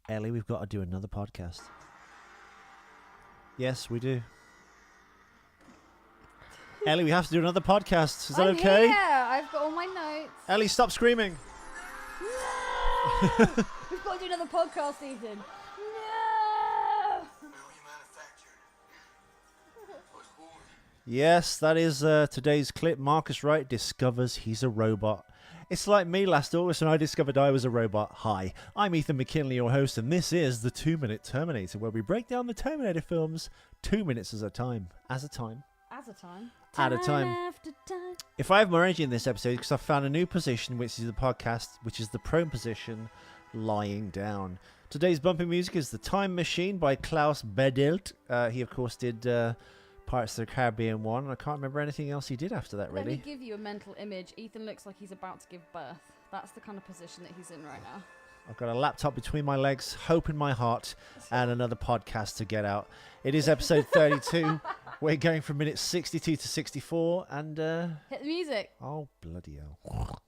Ellie, we've got to do another podcast. Yes, we do. Ellie, we have to do another podcast. Is that okay? Yeah, I've got all my notes. Ellie, stop screaming. No! We've got to do another podcast, Ethan. No! Yes, that is today's clip. Marcus Wright discovers he's a robot. It's like me last August when I discovered I was a robot. Hi, I'm Ethan McKinley, your host, and this is the 2-Minute Terminator, where we break down the Terminator films 2 minutes at a time. At a time. Time After time. If I have more energy in this episode, because I've found a new position, which is the podcast, which is the prone position, lying down. Today's bumping music is The Time Machine by Klaus Badelt. He, of course, did Pirates of the Caribbean 1. I can't remember anything else he did after that, really. Let me give you a mental image. Ethan looks like he's about to give birth. That's the kind of position that he's in right now. I've got a laptop between my legs, hope in my heart, and another podcast to get out. It is episode 32. We're going from minutes 62 to 64, and hit the music. Oh, bloody hell.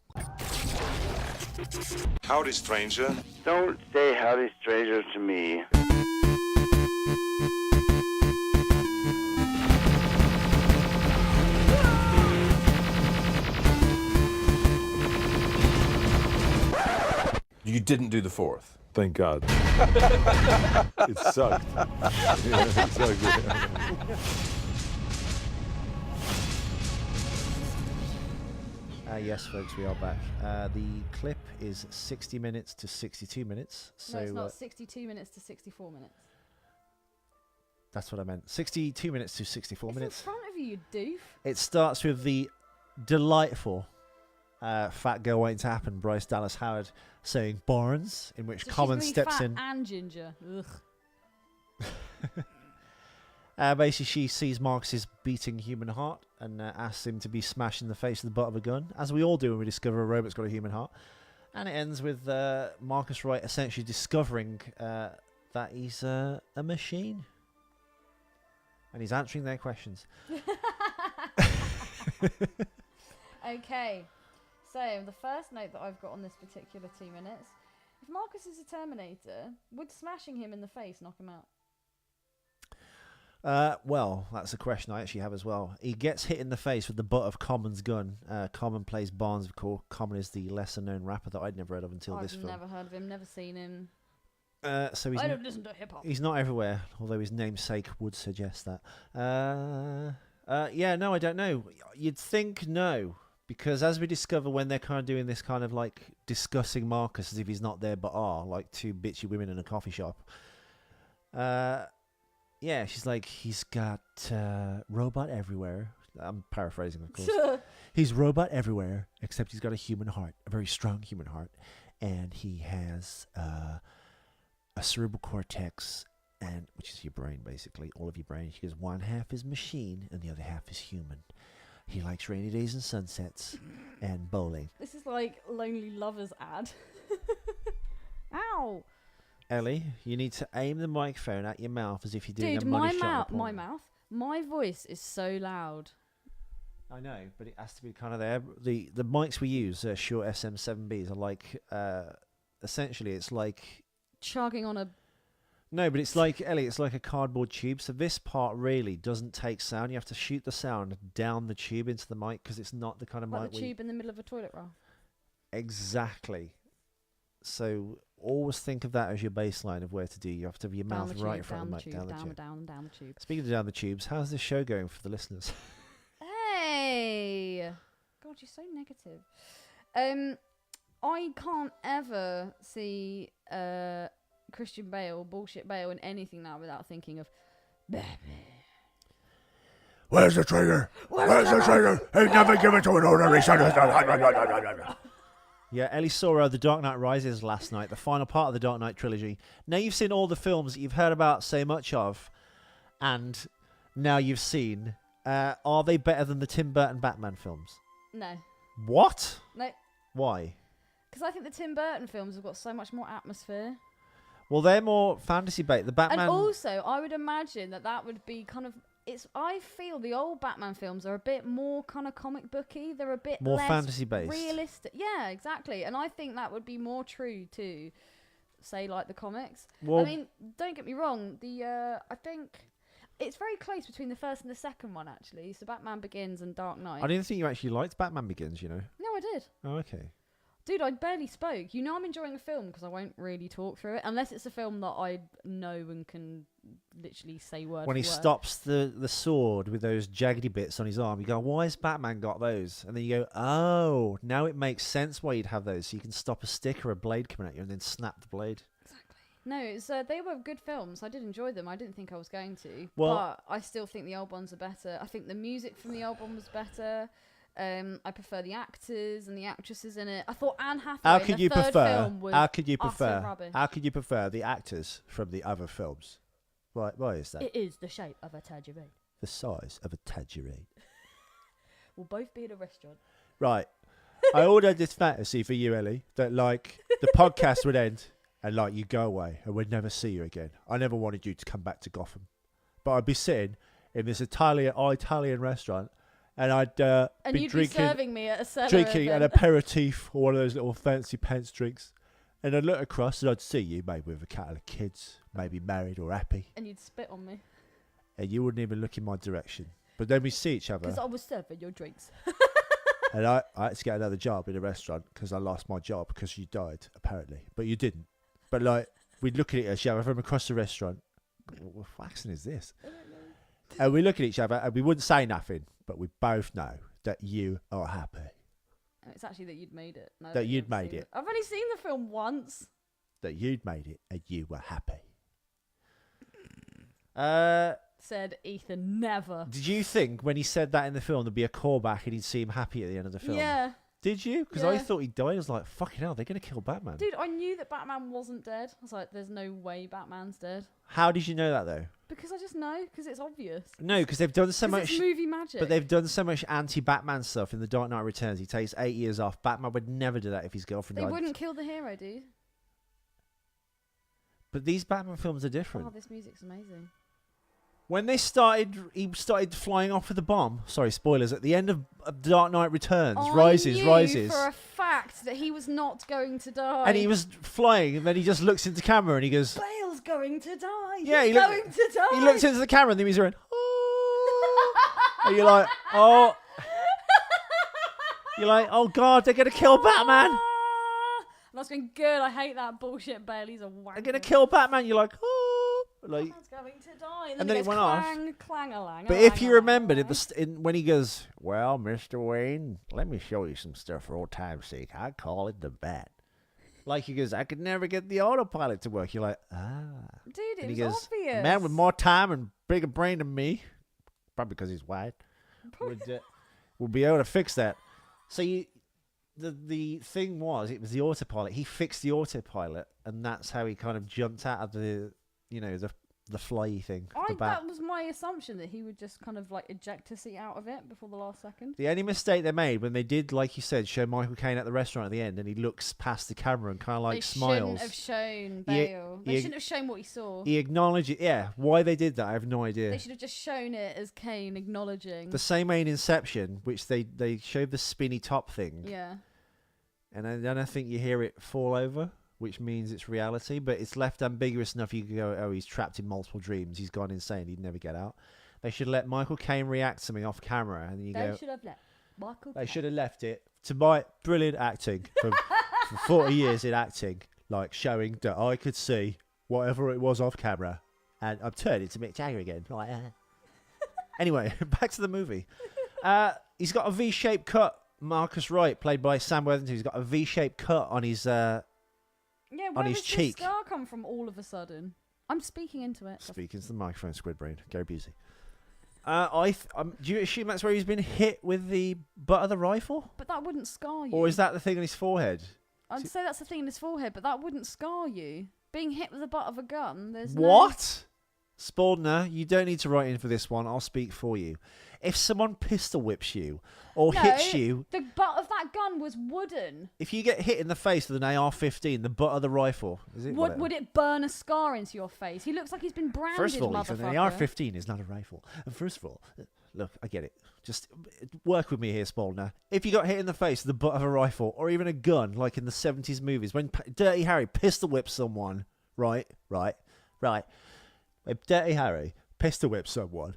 Howdy, stranger. Don't say howdy, stranger, to me. You didn't do the fourth. Thank God. It sucked. Yeah, it sucked. Yes, folks, we are back. The clip is 60 minutes to 62 minutes. So No, it's not 62 minutes to 64 minutes. That's what I meant. 62 minutes to 64 It's minutes. in front of you, doof. It starts with the delightful fat girl waiting to happen, Bryce Dallas Howard saying Barnes, in which So Common she's really steps fat in. and ginger. Ugh. Basically, she sees Marcus's beating human heart and asks him to be smashed in the face with the butt of a gun, as we all do when we discover a robot's got a human heart. And it ends with Marcus Wright essentially discovering that he's a machine. And he's answering their questions. Okay, so the first note that I've got on this particular 2 minutes: if Marcus is a Terminator, would smashing him in the face knock him out? Well, that's a question I actually have as well. He gets hit in the face with the butt of Common's gun. Common plays Barnes, of course. Common is the lesser-known rapper that I'd never heard of until this film. I've never heard of him, never seen him. So he's I don't listen to hip-hop. He's not everywhere, although his namesake would suggest that. Yeah, no, I don't know. You'd think no, because as we discover when they're kind of doing this kind of like discussing Marcus as if he's not there but are, like two bitchy women in a coffee shop. Yeah, she's like, he's got robot everywhere. I'm paraphrasing, of course. He's robot everywhere, except he's got a human heart, a very strong human heart. And he has a cerebral cortex, and which is your brain, basically, all of your brain. She goes, one half is machine, and the other half is human. He likes rainy days and sunsets and bowling. This is like Lonely Lovers ad. Ow! Ellie, you need to aim the microphone at your mouth as if you're doing Dude, a money shot. my voice is so loud. I know, but it has to be kind of there. The mics we use, Shure SM7Bs, are like, essentially, it's like... Chugging on a... No, but it's like, Ellie, it's like a cardboard tube. So this part really doesn't take sound. You have to shoot the sound down the tube into the mic because it's not the kind of like mic the tube in the middle of a toilet roll. Exactly. So always think of that as your baseline of where to do. You have to have your Down mouth the tube, right in front of the mic. down Down the tube. down the tube. Speaking of down the tubes, how's this show going for the listeners? Hey! God, you're so negative. I can't ever see Christian Bale, bullshit Bale, in anything now without thinking of Batman. Where's the trigger? Where's the trigger? He never give it to an ordinary son. Yeah, Ellie saw The Dark Knight Rises last night, the final part of the Dark Knight trilogy. Now you've seen all the films that you've heard about so much of, and now you've seen, are they better than the Tim Burton Batman films? No. What? No. Why? Because I think the Tim Burton films have got so much more atmosphere. Well, they're more fantasy-based. The Batman... And also, I would imagine that would be kind of... I feel the old Batman films are a bit more kind of comic booky. They're a bit more less fantasy based, realistic. Yeah, exactly. And I think that would be more true to say like the comics. Well, I mean, don't get me wrong. I think it's very close between the first and the second one, actually. So Batman Begins and Dark Knight. I didn't think you actually liked Batman Begins, you know. No, I did. Oh, okay. Dude, I barely spoke. You know I'm enjoying a film because I won't really talk through it unless it's a film that I know and can literally say word When for he word. stops the sword with those jaggedy bits on his arm, you go, why has Batman got those? And then you go, oh, now it makes sense why you'd have those. So you can stop a stick or a blade coming at you and then snap the blade. No, it's, they were good films. I did enjoy them. I didn't think I was going to. Well- but I still think the old ones are better. I think the music from the old one was better. I prefer the actors and the actresses in it. I thought Anne Hathaway How in could the you third prefer? film was How could you utter prefer? rubbish. How could you prefer the actors from the other films? Why is that? It is the shape of a tangerine. The size of a tangerine. We'll both be in a restaurant. Right. I ordered this fantasy for you, Ellie, that like the podcast would end and like you go away and we'd never see you again. I never wanted you to come back to Gotham, but I'd be sitting in this Italian restaurant, and I'd And be you'd drinking be serving me at a cellar drinking an event. aperitif or one of those little fancy pants drinks, and I'd look across and I'd see you, maybe with a couple of kids, maybe married or happy, And you'd spit on me. and you wouldn't even look in my direction. But then we see each other. Because I was serving your drinks. And I had to get another job in a restaurant because I lost my job because you died, apparently. But you didn't. But, like, we'd look at each other from across the restaurant. What accent is this? And we look at each other and we wouldn't say nothing, but we both know that you are happy. It's actually that you'd made it. No, That you've you'd never made seen it. I've only seen the film once. That you'd made it and you were happy. Said Ethan never. Did you think when he said that in the film there'd be a callback and he'd see him happy at the end of the film? Yeah. Did you? Because I Yeah. thought he died. I was like, fucking hell, they're going to kill Batman. Dude, I knew that Batman wasn't dead. I was like, there's no way Batman's dead. How did you know that, though? Because I just know. Because it's obvious. No, because they've done so 'Cause much... it's movie magic. But they've done so much anti-Batman stuff in The Dark Knight Returns. He takes 8 years off. Batman would never do that if his girlfriend They died. wouldn't kill the hero, dude. But these Batman films are different. Oh, this music's amazing. When he started flying off with the bomb. Sorry, spoilers. At the end of Dark Knight Returns, I rises. knew for a fact that he was not going to die. And he was flying, and then he just looks into camera and he goes... Bale's going to die. Yeah, He's he going to die. He looks into the camera and then he's going... Oh. And you're like, oh... You're like, oh God, they're going to kill Batman. And I was going, good, I hate that bullshit. Bailey's a wanker. They're going to kill Batman. You're like, oh... Like, Batman's going to die. and then it went off. Clang-a-lang. But if you remembered when he goes, well, Mr. Wayne, let me show you some stuff for old time's sake. I call it the Bat. Like he goes, I could never get the autopilot to work. You're like, ah. Dude, it And was he goes, obvious. a man with more time and bigger brain than me, probably because he's white, would be able to fix that. So the thing was, it was the autopilot. He fixed the autopilot, and that's how he kind of jumped out of the flyy thing. The bat. That was my assumption, that he would just kind of like eject a seat out of it before the last second. The only mistake they made when they did, like you said, show Michael Caine at the restaurant at the end, and he looks past the camera and kind of like They smiles. shouldn't have shown Bale. They shouldn't have shown what he saw. He acknowledged it. Yeah, why they did that, I have no idea. They should have just shown it as Kane acknowledging. The same way in Inception, which they showed the spinny top thing. Yeah. And then I think you hear it fall over, which means it's reality, but it's left ambiguous enough you can go, oh, he's trapped in multiple dreams, he's gone insane, he'd never get out. They should let Michael Caine react to something off camera, and you go... They should have let Michael They Caine. should have left it to my brilliant acting for 40 years in acting, like showing that I could see whatever it was off camera, and I've turned into Mick Jagger again. Like, Anyway, back to the movie. He's got a V-shaped cut. Marcus Wright, played by Sam Worthington, he's got a V-shaped cut on his Yeah, where on his does cheek. this scar come from all of a sudden? I'm speaking into it. Speaking to the microphone, Squid Brain. Go Busey. Do you assume that's where he's been hit with the butt of the rifle? But that wouldn't scar you. Or is that the thing on his forehead? I'd say that's the thing in his forehead, but that wouldn't scar you. Being hit with the butt of a gun, there's What? Spaldner, you don't need to write in for this one. I'll speak for you. If someone pistol whips you or hits you... the butt of that gun was wooden. If you get hit in the face with an AR-15, the butt of the rifle... Would it burn a scar into your face? He looks like he's been branded, First of all, motherfucker. an AR-15 is not a rifle. And first of all, look, I get it. Just work with me here, Spaldner. If you got hit in the face with the butt of a rifle or even a gun, like in the 70s movies, when Dirty Harry pistol whips someone, right. When Dirty Harry pistol whips someone,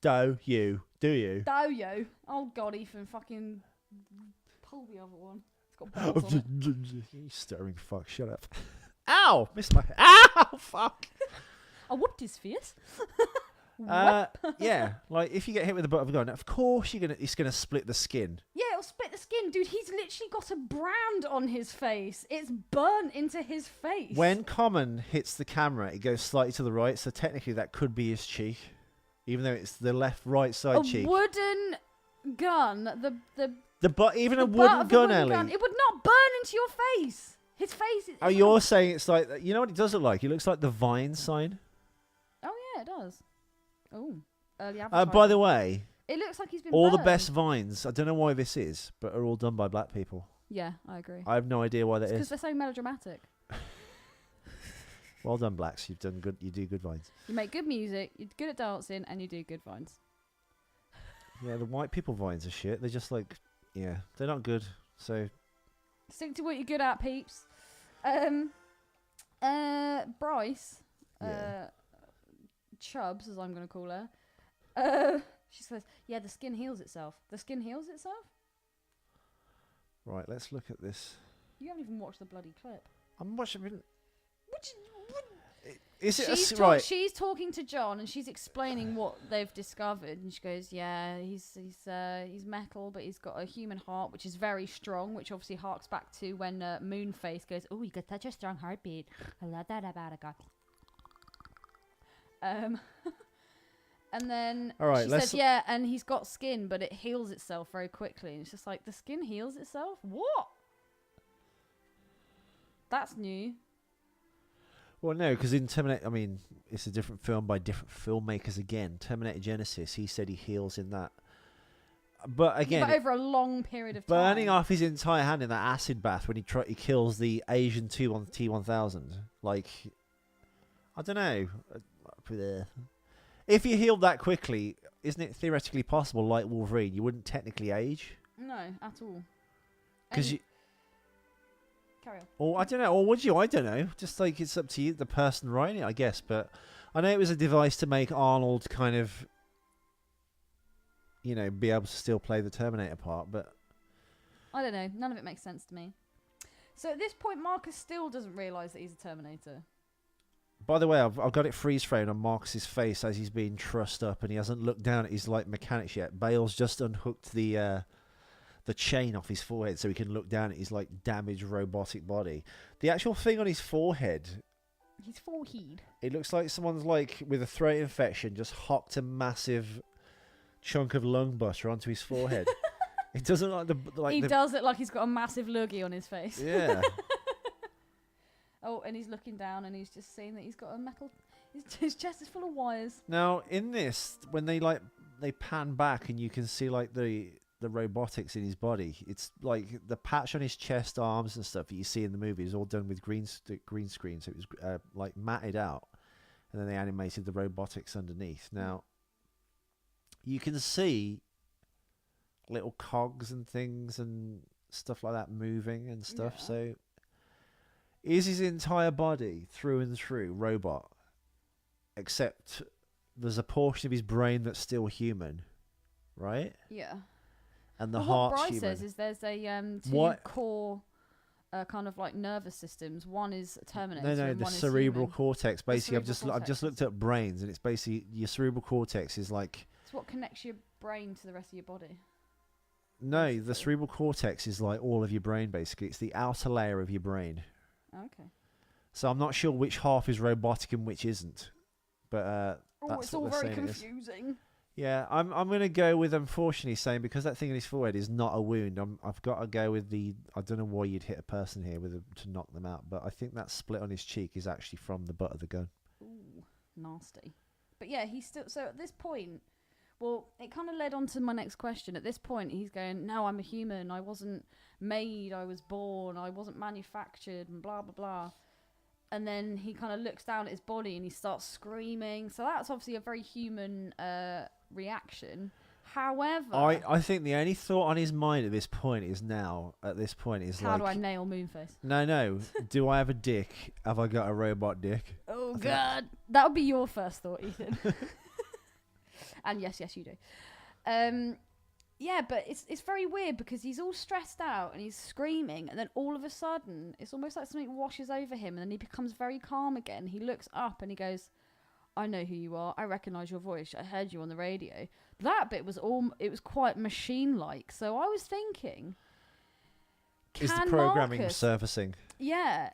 do you? Oh God, Ethan, fucking pull the other one. It's got balls on it. You stirring fuck, shut up. Ow! Missed my... Ow! Fuck! I whooped his face. Yeah, like if you get hit with the butt of a gun, of course it's gonna split the skin. Yeah, it'll split the skin, dude. He's literally got a brand on his face. It's burnt into his face. When Common hits the camera, it goes slightly to the right, so technically that could be his cheek, even though it's the right side cheek. A wooden gun, even a butt wooden of a gun, wooden Ellie. gun, it would not burn into your face. His face is... Oh, you're saying it's like, you know what it does look like? It looks like the Vine sign. Oh yeah, it does. Oh, early advertising. By the way, it looks like he's been all the burned. best Vines, I don't know why this is, but are all done by black people. Yeah, I agree. I have no idea why that Because is. they're so melodramatic. Well done, blacks. You do good Vines. You make good music, you're good at dancing, and you do good vines. Yeah, the white people Vines are shit. They're just like, yeah, they're not good. So Stick to what you're good at, peeps. Bryce, Yeah. Chubbs, as I'm going to call her, she says, yeah, the skin heals itself. The skin heals itself? right, let's look at this. You haven't even watched the bloody clip. I'm watching. Which, Is it right? She's talking to John and she's explaining what they've discovered, and she goes, "Yeah, he's metal, but he's got a human heart, which is very strong." Which obviously harks back to when Moonface goes, "Oh, you got such a strong heartbeat. I love that about a guy." And then All right, she said, "Yeah, and he's got skin, but it heals itself very quickly." And it's just like, the skin heals itself? What? That's new. Well, no, because in Terminator, I mean, it's a different film by different filmmakers again. Terminator Genesis, he said he heals in that. But again, but over a long period of time. burning off his entire hand in that acid bath when he kills the Asian T-1000. Like, I don't know. If you healed that quickly, isn't it theoretically possible, like Wolverine, you wouldn't technically age? No, at all. Because you... Carry on. Or I don't know, or would you? I don't know. Just like it's up to you, the person writing it, I guess. But I know it was a device to make Arnold kind of, you know, be able to still play the Terminator part. But I don't know. None of it makes sense to me. So at this point, Marcus still doesn't realise that he's a Terminator. by the way, I've got it freeze framed on Marcus's face as he's being trussed up, and he hasn't looked down at his like mechanics yet. Bale's just unhooked the chain off his forehead so he can look down at his like damaged robotic body. The actual thing on his forehead, it looks like someone's like with a throat infection just hocked a massive chunk of lung butter onto his forehead. It doesn't like he does look like he's got a massive loogie on his face. Yeah. Oh, and he's looking down and he's just seeing that he's got a metal. His chest is full of wires. Now in this, when they pan back and you can see like the robotics in his body, it's like the patch on his chest, arms and stuff that you see in the movie is all done with green screen, so it was like matted out, and then they animated the robotics underneath. Now you can see little cogs and things and stuff like that moving and stuff. Yeah. So is his entire body through and through robot, except there's a portion of his brain that's still human, right? Yeah. And the what heart's Bryce human. says is there's a two core kind of like nervous systems. One is Terminator. No, the one cerebral is cortex. Basically, I've just cortex. looked at brains, and it's basically your cerebral cortex is like. It's what connects your brain to the rest of your body. No, basically. The cerebral cortex is like all of your brain. Basically, it's the outer layer of your brain. Okay. So I'm not sure which half is robotic and which isn't, but that's it's all very confusing. Yeah, I'm going to go with, unfortunately, saying because that thing in his forehead is not a wound, I've got to go with I don't know why you'd hit a person here to knock them out, but I think that split on his cheek is actually from the butt of the gun. Ooh, nasty. But yeah, he's still, so at this point, well, it kind of led on to my next question. At this point, he's going, no, I'm a human, I wasn't made, I was born, I wasn't manufactured, and blah, blah, blah. And then he kind of looks down at his body and he starts screaming. So that's obviously a very human reaction. However, I think the only thought on his mind at this point is how like, do I nail Moonface? No. Do I have a dick? Have I got a robot dick? Oh God, that would be your first thought, Ethan. And yes, you do. Yeah, but it's very weird because he's all stressed out and he's screaming, and then all of a sudden it's almost like something washes over him, and then he becomes very calm again. He looks up and he goes, "I know who you are. I recognise your voice. I heard you on the radio." That bit was quite machine-like. So I was thinking, Is the programming Marcus, surfacing? Yeah.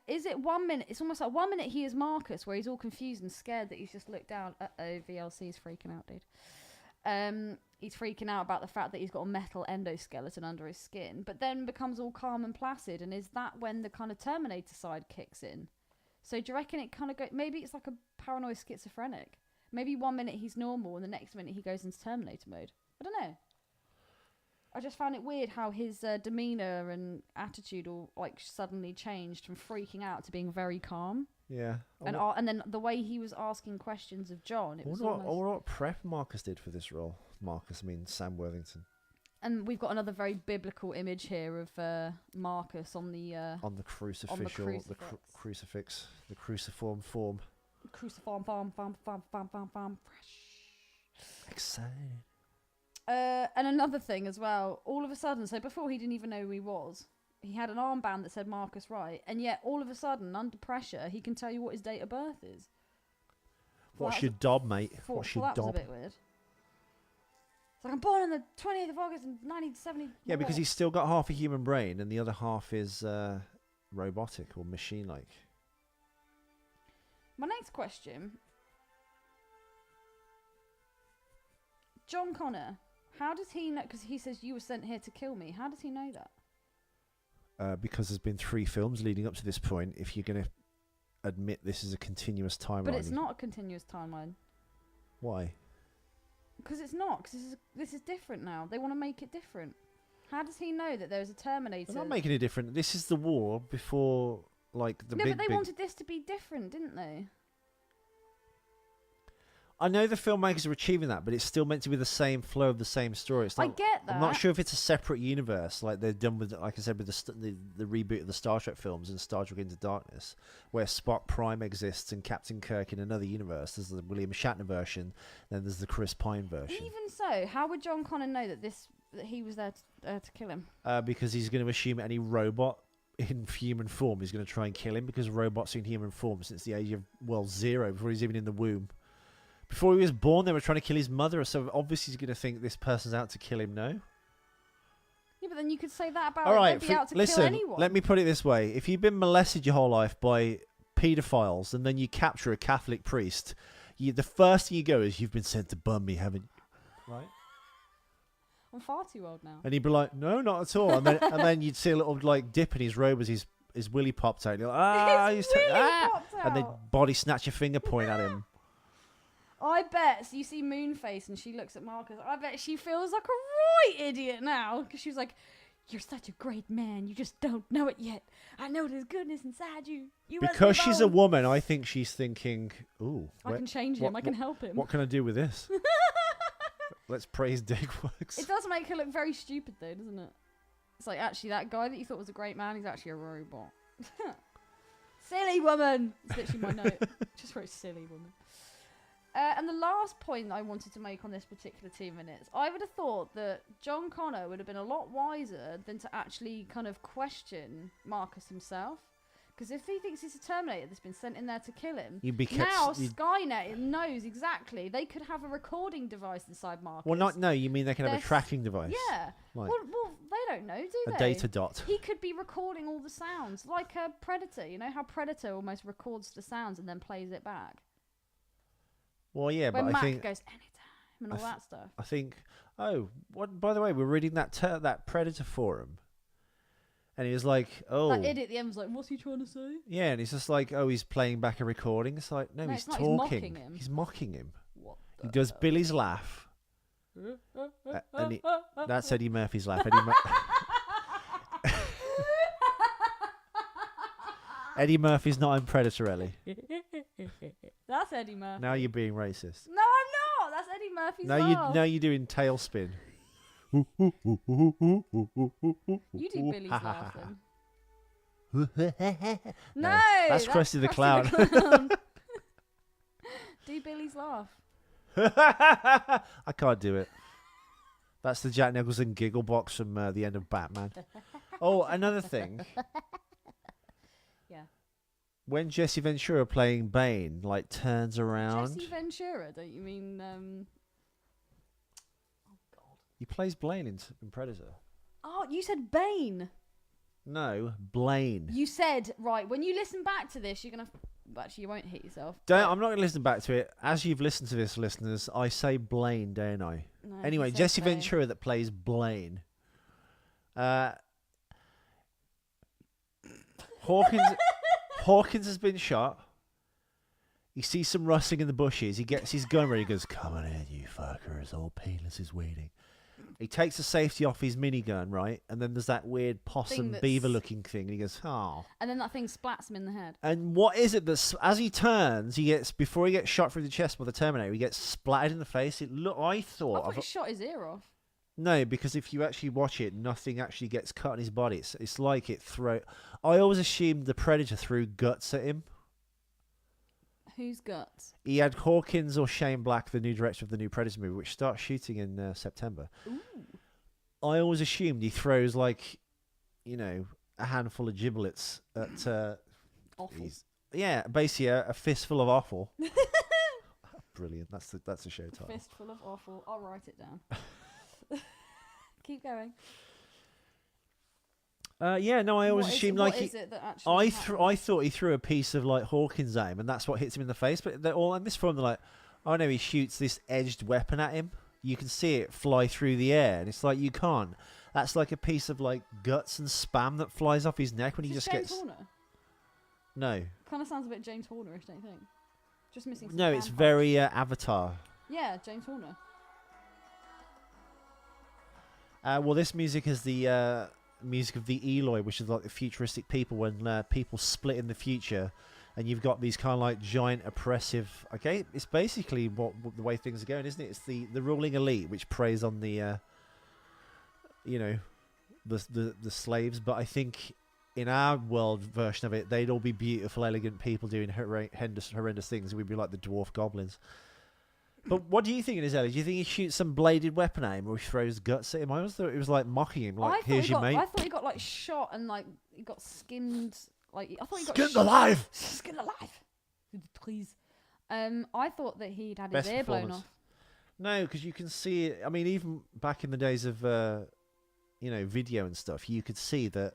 Is it 1 minute? It's almost like 1 minute he is Marcus, where he's all confused and scared that he's just looked down. VLC's freaking out, dude. He's freaking out about the fact that he's got a metal endoskeleton under his skin, but then becomes all calm and placid. And is that when the kind of Terminator side kicks in? So do you reckon it kind of maybe it's like a paranoid schizophrenic? Maybe 1 minute he's normal and the next minute he goes into Terminator mode. I don't know. I just found it weird how his demeanour and attitude all like suddenly changed from freaking out to being very calm. Yeah. And then the way he was asking questions of John, it was what prep Marcus did for this role. Marcus, I mean Sam Worthington. And we've got another very biblical image here of Marcus on the crucifixial, the crucifix, the cruciform form. Cruciform farm. Exciting. And another thing as well, all of a sudden, so before he didn't even know who he was, he had an armband that said Marcus Wright, and yet all of a sudden, under pressure, he can tell you what his date of birth is. What's your dob, mate? What's your that dob? was a bit weird. It's like, I'm born on the 20th of August in 1970. Yeah, because he's still got half a human brain, and the other half is robotic or machine-like. My next question. John Connor, how does he know? Because he says you were sent here to kill me. How does he know that? Because there's been 3 films leading up to this point. If you're going to admit this is a continuous timeline. But it's not a continuous timeline. Why? Because it's not. Because this is different now. They want to make it different. How does he know that there's a Terminator? They're not making it different. This is the war before, like, the big... No, but they wanted this to be different, didn't they? I know the filmmakers are achieving that, but it's still meant to be the same flow of the same story. It's not, I get that. I'm not sure if it's a separate universe, like they've done with, like I said, with the reboot of the Star Trek films and Star Trek Into Darkness, where Spock Prime exists and Captain Kirk in another universe. There's the William Shatner version, then there's the Chris Pine version. Even so, how would John Connor know that he was there to kill him? Because he's going to assume any robot in human form is going to try and kill him, because robots are in human form since the age of, 0, before he's even in the womb. Before he was born, they were trying to kill his mother, so obviously he's going to think this person's out to kill him, no? Yeah, but then you could say that about All right, they'd be out to listen, kill anyone. let me put it this way. If you've been molested your whole life by paedophiles and then you capture a Catholic priest, the first thing you go is, you've been sent to bum me, haven't you? Right? I'm far too old now. And he'd be like, no, not at all. And then you'd see a little like dip in his robe as his willy popped out. You're like, His willy popped and then out. body snatch your finger point at him. I bet, so you see Moonface and she looks at Marcus, I bet she feels like a right idiot now. Because she was like, you're such a great man, you just don't know it yet. I know there's goodness inside you. Because she's a woman, I think she's thinking, ooh. I can change him, I can help him. What can I do with this? Let's pray his dick works. It does make her look very stupid though, doesn't it? It's like, actually, that guy that you thought was a great man, he's actually a robot. Silly woman! It's literally my note. Just very silly woman. And the last point I wanted to make on this particular 2 minutes, I would have thought that John Connor would have been a lot wiser than to actually kind of question Marcus himself. Because if he thinks he's a Terminator that's been sent in there to kill him, now Skynet knows exactly. They could have a recording device inside Marcus. Well, you mean they can have a tracking device? Yeah. Like well, they don't know, do they? A data dot. He could be recording all the sounds, like a Predator. You know how Predator almost records the sounds and then plays it back? Well, yeah, when but Mac I think goes anytime and all that stuff. I think. Oh, what? By the way, we're reading that Predator forum, and he was like, "Oh." That idiot at the end was like, "What's he trying to say?" Yeah, and he's just like, "Oh, he's playing back a recording." It's like, no, he's it's not, talking. He's mocking him. He's mocking him. What He does Billy's laugh. And that's Eddie Murphy's laugh. Eddie Murphy's not in Predator, Ellie. That's Eddie Murphy. Now you're being racist. No, I'm not. That's Eddie Murphy's Now laugh. you're doing tailspin. You do Billy's laugh then. No, that's Krusty the Clown. Do Billy's laugh. I can't do it. That's the Jack Nicholson giggle box from the end of Batman. Oh, another thing. Yeah. When Jesse Ventura playing Bane, like, turns around. Jesse Ventura, don't you mean? Oh God. He plays Blaine in Predator. Oh, you said Bane. No, Blaine. You said right. When you listen back to this, you're gonna. Actually, you won't hit yourself. I'm not going to listen back to it. As you've listened to this, listeners, I say Blaine, don't I? No, Anyway, you said Jesse Bane. Ventura that plays Blaine. Hawkins has been shot. He sees some rustling in the bushes. He gets his gun ready. He goes, "Come on in, you fuckers. All painless is waiting." He takes the safety off his minigun, right? And then there's that weird possum beaver-looking thing. And he goes, "Oh." And then that thing splats him in the head. And what is it that, as he turns, before he gets shot through the chest by the Terminator, he gets splattered in the face. I thought he shot his ear off. No, because if you actually watch it, nothing actually gets cut on his body. It's like I always assumed the Predator threw guts at him. Whose guts? He had Hawkins or Shane Black, the new director of the new Predator movie, which starts shooting in September. Ooh. I always assumed he throws, like, a handful of giblets at... Offal. Yeah, basically a fistful of offal. Brilliant. That's the show title. Fistful of offal. I'll write it down. Keep going. I always assumed what is it that actually I happened? thought he threw a piece of like Hawkins' aim, and that's what hits him in the face. But they're all in this form. They're like, "Oh no, he shoots this edged weapon at him. You can see it fly through the air, and it's like you can't. That's like a piece of like guts and spam that flies off his neck when he just James gets." Horner? No. Kind of sounds a bit James Horner-ish, don't you think? Just missing. Some No, it's fan very parts. Avatar. Yeah, James Horner. Well, this music is the music of the Eloi, which is like the futuristic people when people split in the future, and you've got these kind of like giant oppressive. Okay, it's basically what the way things are going, isn't it? It's the ruling elite which preys on the, the slaves. But I think in our world version of it, they'd all be beautiful, elegant people doing horrendous things, and we'd be like the dwarf goblins. But what do you think it is, Ellie? Do you think he shoots some bladed weapon at him, or he throws guts at him? I always thought it was like mocking him, like, "Here's your mate." I thought he got like shot and like he got skinned. Like I thought he got Skinned alive. Skinned alive. Please. I thought that he'd had Best his ear blown performance. off. No, because you can see it. I mean, even back in the days of, video and stuff, you could see that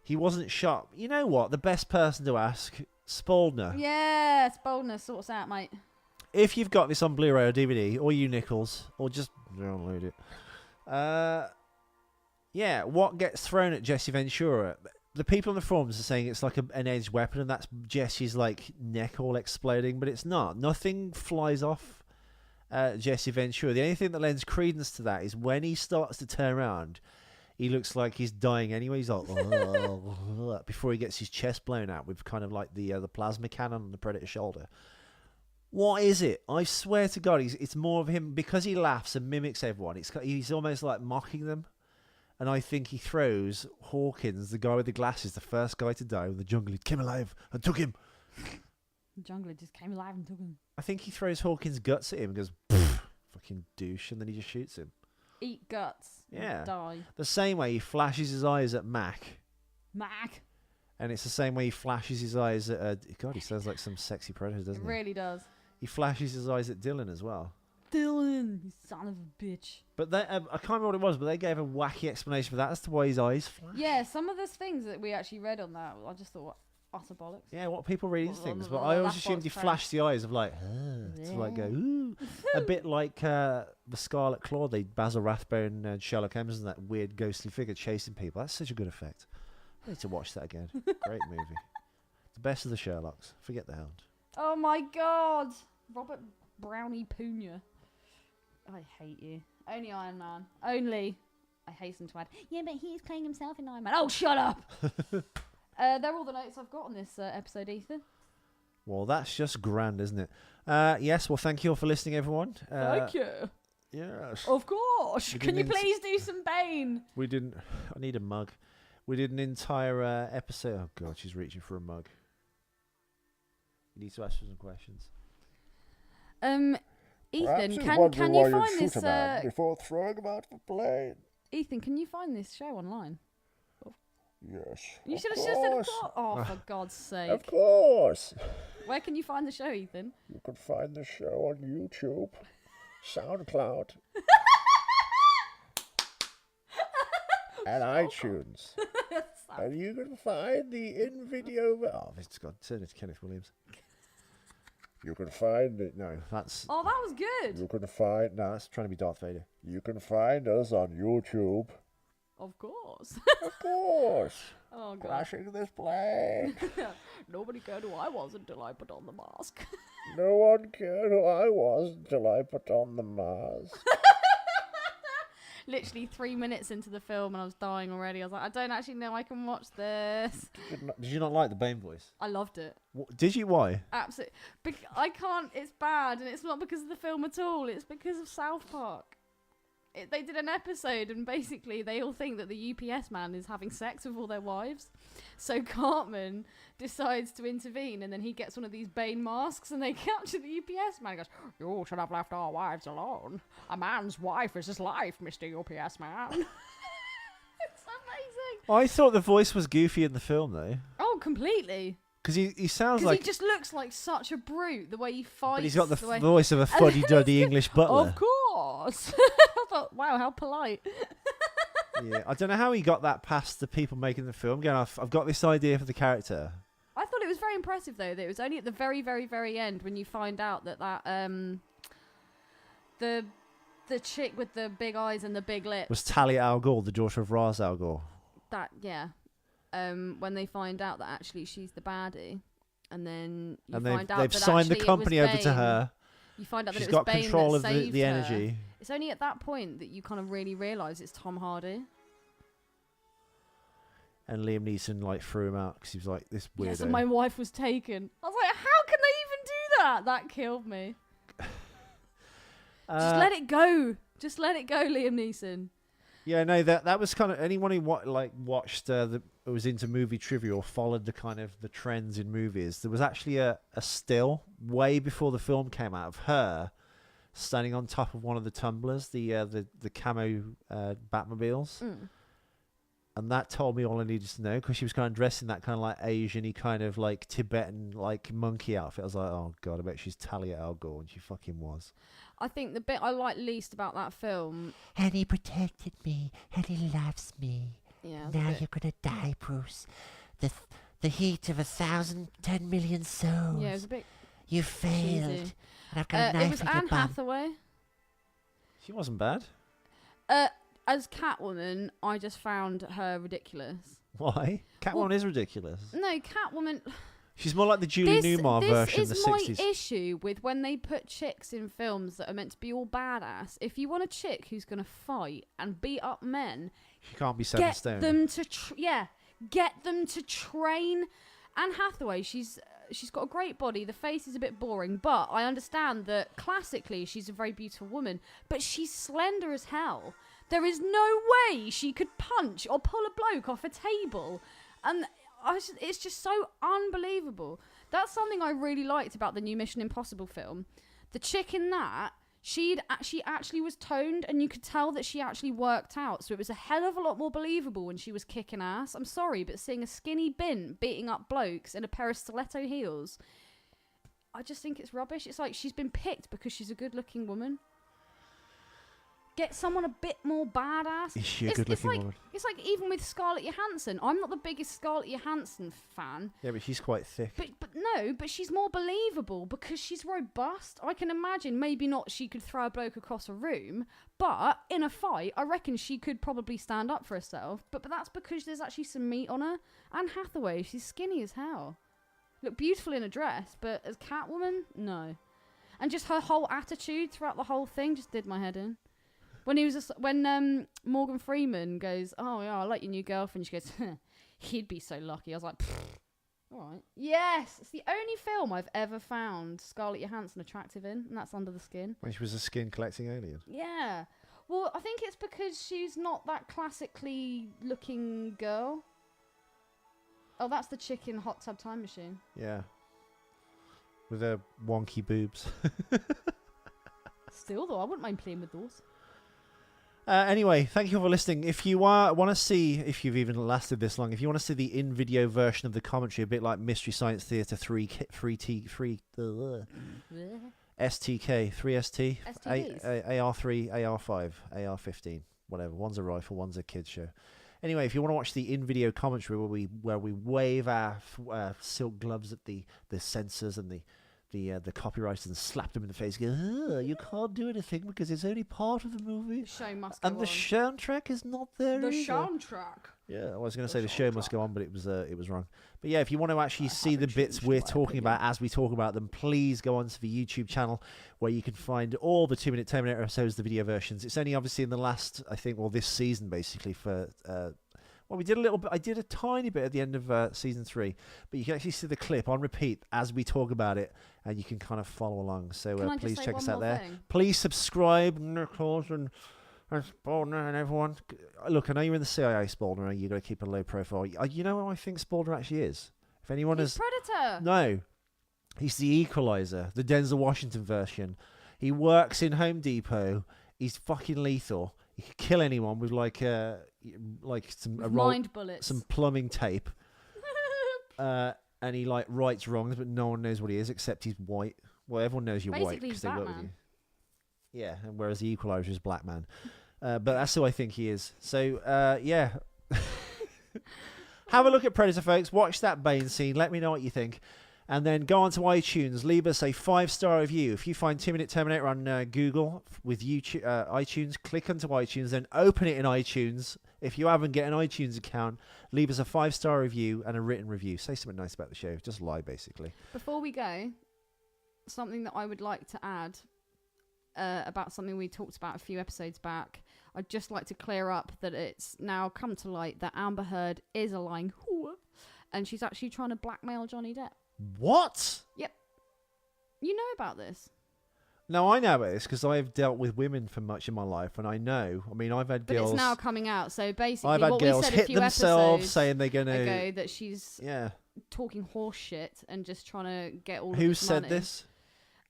he wasn't shot. You know what? The best person to ask, Spaldner. Yeah, it's boldness. Sorts out, mate. If you've got this on Blu-ray or DVD, or you Nichols, or just download it. What gets thrown at Jesse Ventura? The people on the forums are saying it's like an edged weapon, and that's Jesse's like neck all exploding, but it's not. Nothing flies off Jesse Ventura. The only thing that lends credence to that is when he starts to turn around, he looks like he's dying anyway. He's like, before he gets his chest blown out with kind of like the plasma cannon on the Predator's shoulder. What is it? I swear to God, it's more of him because he laughs and mimics everyone. He's almost like mocking them. And I think he throws Hawkins, the guy with the glasses, the first guy to die when the jungle came alive and took him. The jungler just came alive and took him. I think he throws Hawkins' guts at him and goes, fucking douche, and then he just shoots him. Eat guts. Yeah. And die. The same way he flashes his eyes at Mac. Mac. And it's the same way he flashes his eyes at... God, he sounds like some sexy predator, It doesn't he? really does. He flashes his eyes at Dylan as well. Dylan, you son of a bitch. But I can't remember what it was, but they gave a wacky explanation for that as to why his eyes flash. Yeah, some of the things that we actually read on that, I just thought, utter bollocks. Yeah, what people read into things, but Well, I always that's assumed he what's flashed the eyes of like, to like go, ooh. A bit like the Scarlet Claw, Basil Rathbone and Sherlock Holmes and that weird ghostly figure chasing people. That's such a good effect. I need to watch that again. Great movie. The best of the Sherlocks. Forget the Hound. Oh my God. Robert Brownie Puna. I hate you. Only Iron Man. Only. I hasten to add. Yeah, but he's playing himself in Iron Man. Oh, shut up! They're all the notes I've got on this episode, Ethan. Well, that's just grand, isn't it? Yes, well, thank you all for listening, everyone. Thank you. Yes. Of course. We Can you didn't please do some Bane? We didn't... I need a mug. We did an entire episode... Oh, God, she's reaching for a mug. You need to ask her some questions. Ethan, can you find this... before throwing him out of the plane. Ethan, can you find this show online? Yes. You should have just said, of course. Oh, for God's sake. Of course. Where can you find the show, Ethan? You can find the show on YouTube, SoundCloud, and iTunes. And you can find the in-video... Oh, it's got... Turn it to Kenneth Williams. You can find it... No, that's... Oh, that was good. You can find... No, that's trying to be Darth Vader. You can find us on YouTube. Of course. Of course. Oh, God. Crashing this plane. Nobody cared who I was until I put on the mask. No one cared who I was until I put on the mask. Literally 3 minutes into the film and I was dying already. I was like, I don't actually know I can watch this. Did you not like the Bane voice? I loved it. Did you? Why? Absolutely. I can't. It's bad, and it's not because of the film at all. It's because of South Park. They did an episode, and basically they all think that the UPS man is having sex with all their wives. So Cartman decides to intervene, and then he gets one of these Bane masks, and they capture the UPS man. He goes, "You should have left our wives alone. A man's wife is his life, Mr. UPS man." It's amazing. I thought the voice was goofy in the film, though. Oh, completely. Because he sounds Because like... he just looks like such a brute, the way he fights. But he's got the voice of a fuddy-duddy English butler. Of course. I thought, wow, how polite. Yeah, I don't know how he got that past the people making the film. Going, I've got this idea for the character. I thought it was very impressive, though, that it was only at the very, very, very end when you find out that the chick with the big eyes and the big lips... Was Talia Al Ghul, the daughter of Ra's Al Ghul. That, yeah. When they find out that actually she's the baddie, and then you find out they've that signed the actually company it was over to Bane. her. You find out that She's it was got Bane control that of saved the her. energy. It's only at that point that you kind of really realise it's Tom Hardy. And Liam Neeson threw him out because he was like this weirdo. Yes, and my wife was taken. I was like, how can they even do that? That killed me. Just let it go. Just let it go, Liam Neeson. Yeah, no, that was kind of anyone who watched was into movie trivia or followed the trends in movies. There was actually a still way before the film came out of her standing on top of one of the tumblers, the camo Batmobiles, and that told me all I needed to know because she was kind of dressed in that kind of Asian-y kind of Tibetan monkey outfit. I was like, oh god, I bet she's Talia Al Ghul, and she fucking was. I think the bit I like least about that film... And he protected me, and he loves me. Yeah, now you're gonna die, Bruce. The heat of 10 million souls. Yeah, it was a bit... You failed. cheesy. And I've got a knife it was in your Anne bum. Hathaway. She wasn't bad. As Catwoman, I just found her ridiculous. Why? Catwoman is ridiculous. No, Catwoman... She's more like the Julie Newmar version of the 60s. This is my issue with when they put chicks in films that are meant to be all badass. If you want a chick who's going to fight and beat up men... She can't be 7 stone. Get them to train. Anne Hathaway, she's got a great body. The face is a bit boring, but I understand that classically she's a very beautiful woman, but she's slender as hell. There is no way she could punch or pull a bloke off a table. And it's just so unbelievable. That's something I really liked about the new Mission Impossible film. The chick in that, she actually was toned, and you could tell that she actually worked out. So it was a hell of a lot more believable when she was kicking ass. I'm sorry, but seeing a skinny bin beating up blokes in a pair of stiletto heels, I just think it's rubbish. It's like she's been picked because she's a good-looking woman. Get someone a bit more badass. Is she a good-looking woman? It's like even with Scarlett Johansson. I'm not the biggest Scarlett Johansson fan. Yeah, but she's quite thick. But she's more believable because she's robust. I can imagine maybe not she could throw a bloke across a room, but in a fight, I reckon she could probably stand up for herself. But that's because there's actually some meat on her. Anne Hathaway, she's skinny as hell. Look beautiful in a dress, but as Catwoman, no. And just her whole attitude throughout the whole thing just did my head in. When Morgan Freeman goes, oh yeah, I like your new girlfriend. She goes, he'd be so lucky. I was like, All right. Yes, it's the only film I've ever found Scarlett Johansson attractive in, and that's Under the Skin. When she was a skin collecting alien. Yeah. Well, I think it's because she's not that classically looking girl. Oh, that's the chick in Hot Tub Time Machine. Yeah. With her wonky boobs. Still, though, I wouldn't mind playing with those. Anyway, thank you for listening. If you want to see, if you've even lasted this long, if you want to see the in-video version of the commentary, a bit like Mystery Science Theater 3STK, 3ST, AR3, AR5, AR15, whatever. One's a rifle, one's a kids show. Anyway, if you want to watch the in-video commentary where we wave our silk gloves at the censors and the copywriters and slap them in the face, go, you can't do anything because it's only part of the movie. The show must go on. And the soundtrack is not there The either. soundtrack. Yeah, I was going to say the show must go on, but it was wrong. But yeah, if you want to actually see the bits we're talking about as we talk about them, please go onto the YouTube channel where you can find all the 2-minute TerMINator episodes, the video versions. It's only obviously in the last, I think, this season basically for. Well, we did a little bit. I did a tiny bit at the end of season 3, but you can actually see the clip on repeat as we talk about it, and you can kind of follow along. So please check us out there. Please subscribe, Klaus and Spaldner and everyone. Look, I know you're in the CIA, Spaldner. You got to keep a low profile. You know what I think Spaldner actually is? If anyone He's Predator. No, he's the Equalizer, the Denzel Washington version. He works in Home Depot. He's fucking lethal. He could kill anyone with mind bullets, some plumbing tape, and he rights wrongs, but no one knows what he is except he's white. Well, everyone knows you're white because they work with you. Yeah, and whereas the Equalizer is black man, but that's who I think he is. So yeah, have a look at Predator, folks. Watch that Bane scene. Let me know what you think. And then go onto iTunes, leave us a 5-star review. If you find 2-minute TerMINator on Google with YouTube, iTunes, click onto iTunes, then open it in iTunes. If you haven't got an iTunes account, leave us a 5-star review and a written review. Say something nice about the show. Just lie, basically. Before we go, something that I would like to add about something we talked about a few episodes back. I'd just like to clear up that it's now come to light that Amber Heard is a lying whore, and she's actually trying to blackmail Johnny Depp. What? Yep. You know about this? No, I know about this because I've dealt with women for much of my life, and I know. I mean, I've had girls. But it's now coming out, so basically, I've had what girls we said hit a few themselves saying they're going to go that she's talking horse shit and just trying to get all. Who of this said money. This?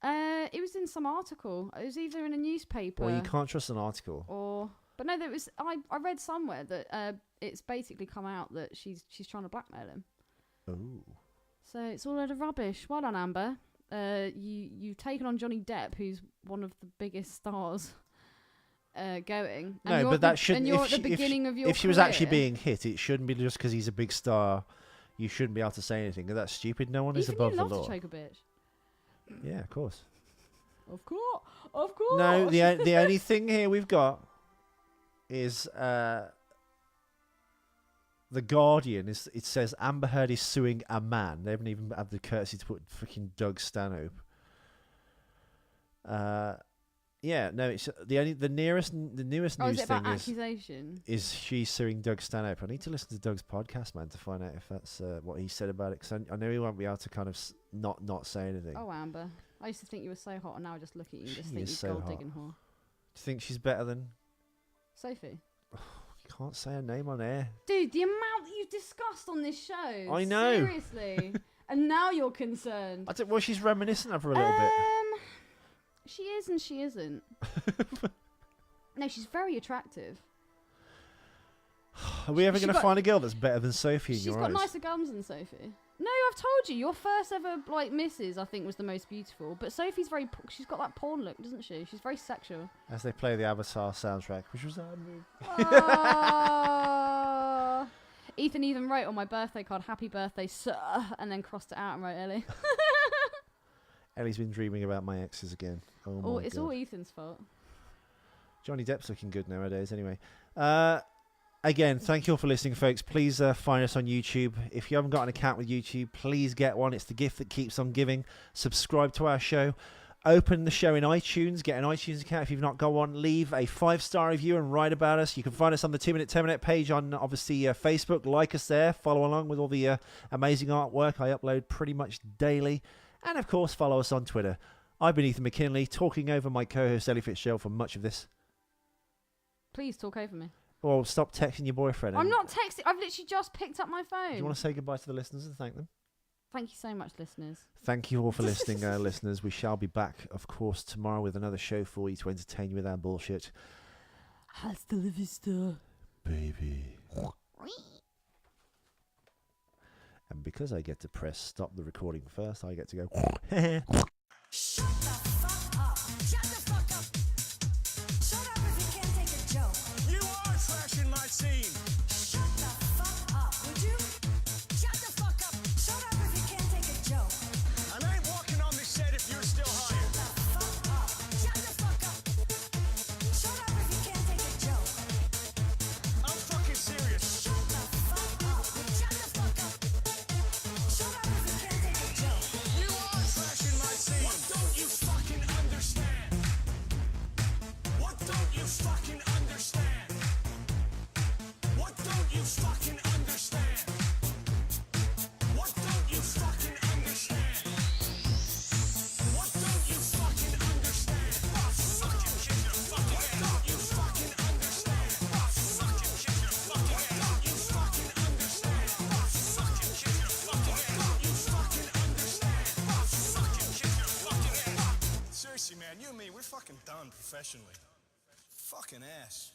It was in some article. It was either in a newspaper. Well, you can't trust an article. But no, there was. I read somewhere that it's basically come out that she's trying to blackmail him. Oh. So it's all a load of rubbish. Well done, Amber. You've taken on Johnny Depp, who's one of the biggest stars going. And No, but that shouldn't. And you're at the beginning of your If she was actually being hit, it shouldn't be just because he's a big star. You shouldn't be able to say anything. That's stupid. No one is above the law. You love to choke a bitch. Yeah, of course. Of course. Of course. No, the only thing here we've got is The Guardian. It says Amber Heard is suing a man. They haven't even had the courtesy to put freaking Doug Stanhope. Yeah, no, it's the newest news is it thing about accusation? is she's suing Doug Stanhope. I need to listen to Doug's podcast, man, to find out if that's what he said about it. Because I know he won't be able to kind of not say anything. Oh, Amber, I used to think you were so hot, and now I just look at you and just She think is you're so gold hot. digging whore. Do you think she's better than Sophie? You can't say her name on air. Dude, the amount that you've discussed on this show. I know. Seriously. And now you're concerned. Well, she's reminiscent of her a little bit. She is and she isn't. No, she's very attractive. Are we ever going to find a girl that's better than Sophie in your eyes? She's got nicer gums than Sophie. No, I've told you. Your first ever misses, I think, was the most beautiful. But Sophie's she's got that porn look, doesn't she? She's very sexual. As they play the Avatar soundtrack, which was that movie? Ethan even wrote on my birthday card, "Happy birthday, sir," and then crossed it out and wrote Ellie. Ellie's been dreaming about my exes again. Oh my it's God. all Ethan's fault. Johnny Depp's looking good nowadays anyway. Again, thank you all for listening, folks. Please find us on YouTube. If you haven't got an account with YouTube, please get one. It's the gift that keeps on giving. Subscribe to our show. open the show in iTunes, get an iTunes account if you've not got one, leave a 5-star review and write about us. You can find us on the 2-Minute TerMInate page on, obviously, Facebook. Like us there. Follow along with all the amazing artwork I upload pretty much daily. And, of course, follow us on Twitter. I've been Ethan McKinley, talking over my co-host Ellie Fitzgerald for much of this. Please talk over me. Well, stop texting your boyfriend. I'm not texting. I've literally just picked up my phone. Do you want to say goodbye to the listeners and thank them? Thank you so much, listeners. Thank you all for listening, listeners. We shall be back, of course, tomorrow with another show for you to entertain you with our bullshit. Hasta la vista, baby. And because I get to press stop the recording first, I get to go. Shut the fuck up. Shut the fuck up. Shut up if you can't take a joke. You are trashing my scene. Shut the fuck up, would you? Shut the fuck up. Shut up if you can't take a joke. And I ain't walking on this set if you're still hired. Shut the fuck up. Shut the fuck up. Shut up if you can't take a joke. I'm fucking serious. Shut the fuck up. Shut the fuck up. Shut up if you can't take a joke. You are trashing my scene. What don't you fucking understand? What don't you fucking understand? What don't you fucking understand? What don't you fucking understand? What don't you fucking understand? Fucking kiss your fucking head. What don't you fucking understand? Fucking kiss your fucking head. What don't you fucking understand? Fucking kiss your fucking head. What don't you fucking understand? Fucking kiss your fucking head. Seriously, man, you and me, we're fucking done professionally. Fucking ass.